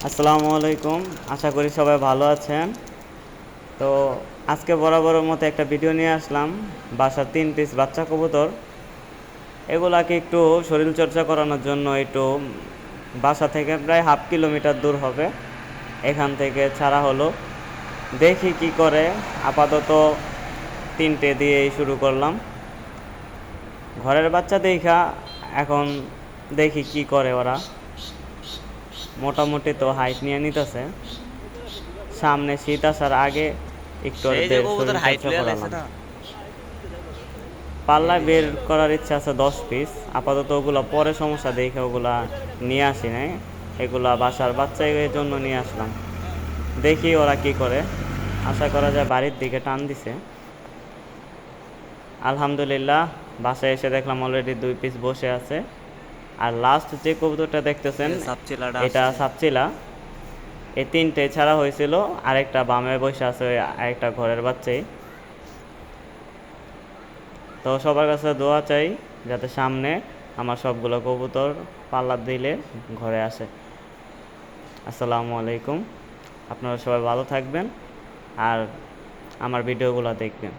আসসালামু আলাইকুম। আশা করি সবাই ভালো আছেন। তো আজকে বরাবরের মতো একটা ভিডিও নিয়ে আসলাম। বাসার 3 পিস বাচ্চা কবুতর, এগুলাকে একটু শরীরচর্চা করানোর জন্য একটু বাসা থেকে প্রায় 1/2 কিলোমিটার দূর হবে, এখান থেকে ছাড়া হলো। দেখি কি করে। আপাতত 3টে দিয়েই শুরু করলাম। ঘরের বাচ্চা দেখা এখন দেখি কি করে ওরা। মোটামুটি তো হাইট নিয়ে নিতেছে। সামনে শীত আসার আগে একটু এই যে ওদের কবুতর শরীর হাইট চর্চা লিয়া লাইছে করালাম। না। এই পাল্লায় যে বের করার ইচ্ছা আছে 10 পিস। আপাতত ওগুলো পরে সমস্যা দেখে ওগুলা নিয়ে আসি নাই, এগুলা বাসার বাচ্চাদের জন্য নিয়ে আসলাম। দেখি ওরা কি করে। আশা করা যায় বাড়ির দিকে টান দিছে। আলহামদুলিল্লাহ, বাসায় এসে দেখলাম অলরেডি 2 পিস বসে আছে। আর লাস্ট যে কবুতরটা দেখতেছেন, এই যে সাপচিলাটা এটা আসছে। সাপচিলা। এই 3টে ছাড়া হয়েছিল, আরেকটা বামে বসে আছে, ওই আরেকটা ঘরের বাচ্চাই। তো সবার কাছে দোয়া চাই যাতে সামনে আমার সবগুলো কবুতর পাল্লা দিলে ঘরে আসে। আসসালামু আলাইকুম। আপনারা সবাই ভালো থাকবেন আর আমার ভিডিওগুলো দেখবেন।